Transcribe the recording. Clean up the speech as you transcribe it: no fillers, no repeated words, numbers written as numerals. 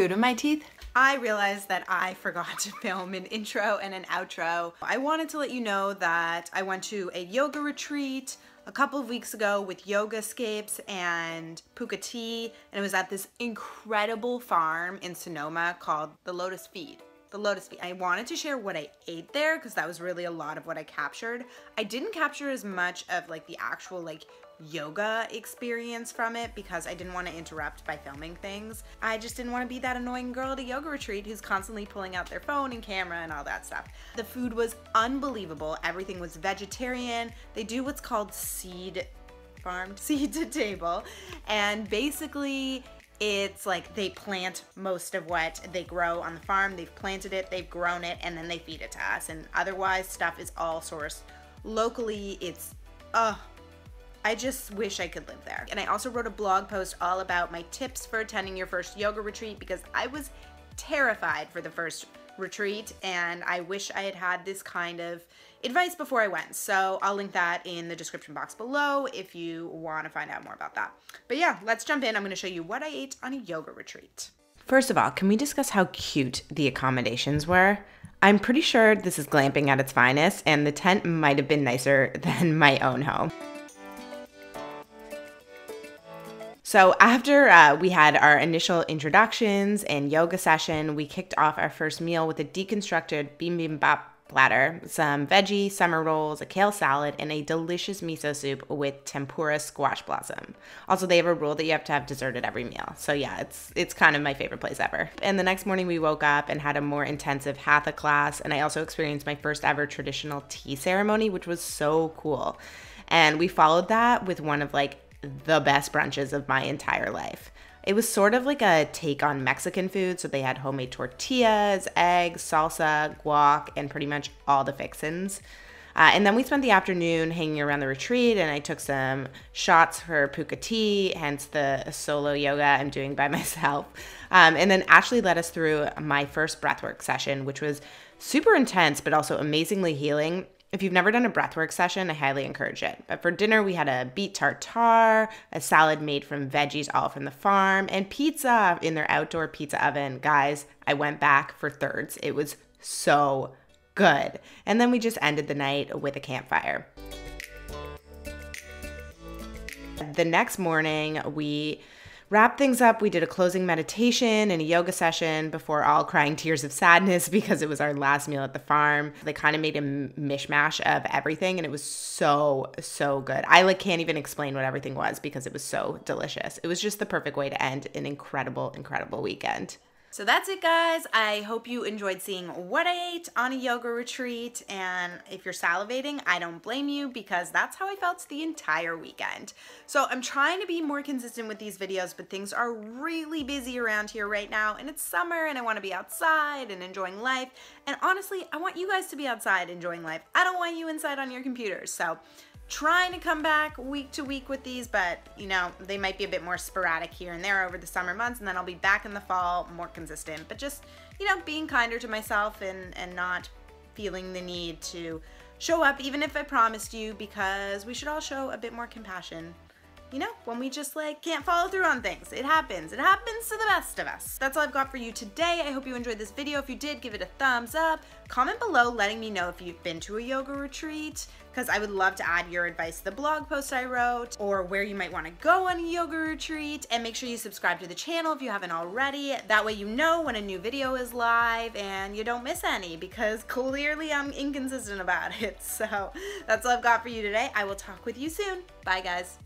food in my teeth. I realized that I forgot to film an intro and an outro. I wanted to let you know that I went to a yoga retreat a couple of weeks ago with Yogascapes and Pukka Tea, and it was at this incredible farm in Sonoma called the Lotus Feed. The Lotus Feed. I wanted to share what I ate there because that was really a lot of what I captured. I didn't capture as much of like the actual like yoga experience from it because I didn't want to interrupt by filming things. I just didn't want to be that annoying girl at a yoga retreat who's constantly pulling out their phone and camera and all that stuff. The food was unbelievable. Everything was vegetarian. They do what's called seed farmed, seed to table, and basically it's like they plant most of what they grow on the farm. They've planted it, they've grown it, and then they feed it to us. And otherwise stuff is all sourced locally. It's I just wish I could live there. And I also wrote a blog post all about my tips for attending your first yoga retreat because I was terrified for the first retreat and I wish I had had this kind of advice before I went. So I'll link that in the description box below if you want to find out more about that. But yeah, let's jump in. I'm going to show you what I ate on a yoga retreat. First of all, can we discuss how cute the accommodations were? I'm pretty sure this is glamping at its finest and the tent might have been nicer than my own home. So after we had our initial introductions and yoga session, we kicked off our first meal with a deconstructed bibimbap platter, some veggie summer rolls, a kale salad, and a delicious miso soup with tempura squash blossom. Also, they have a rule that you have to have dessert at every meal. So yeah, it's kind of my favorite place ever. And the next morning we woke up and had a more intensive hatha class, and I also experienced my first ever traditional tea ceremony, which was so cool. And we followed that with one of like the best brunches of my entire life. It was sort of like a take on Mexican food, so they had homemade tortillas, eggs, salsa, guac, and pretty much all the fixins. And then we spent the afternoon hanging around the retreat, and I took some shots for Pukka Tea, hence the solo yoga I'm doing by myself. And then Ashley led us through my first breathwork session, which was super intense, but also amazingly healing. If you've never done a breathwork session, I highly encourage it. But for dinner, we had a beet tartare, a salad made from veggies all from the farm, and pizza in their outdoor pizza oven. Guys, I went back for thirds. It was so good. And then we just ended the night with a campfire. The next morning, we wrapped things up. We did a closing meditation and a yoga session before all crying tears of sadness because it was our last meal at the farm. They kind of made a mishmash of everything and it was so, so good. I can't even explain what everything was because it was so delicious. It was just the perfect way to end an incredible, incredible weekend. So that's it, guys. I hope you enjoyed seeing what I ate on a yoga retreat, and if you're salivating, I don't blame you because that's how I felt the entire weekend. So I'm trying to be more consistent with these videos, but things are really busy around here right now, and it's summer, and I want to be outside and enjoying life, and honestly, I want you guys to be outside enjoying life. I don't want you inside on your computers, so trying to come back week to week with these, but you know, they might be a bit more sporadic here and there over the summer months, and then I'll be back in the fall more consistent. But just, you know, being kinder to myself and not feeling the need to show up even if I promised you, because we should all show a bit more compassion. You know, when we just like can't follow through on things. It happens. It happens to the best of us. That's all I've got for you today. I hope you enjoyed this video. If you did, give it a thumbs up. Comment below letting me know if you've been to a yoga retreat, because I would love to add your advice to the blog post I wrote, or where you might want to go on a yoga retreat. And make sure you subscribe to the channel if you haven't already. That way you know when a new video is live and you don't miss any, because clearly I'm inconsistent about it. So that's all I've got for you today. I will talk with you soon. Bye, guys.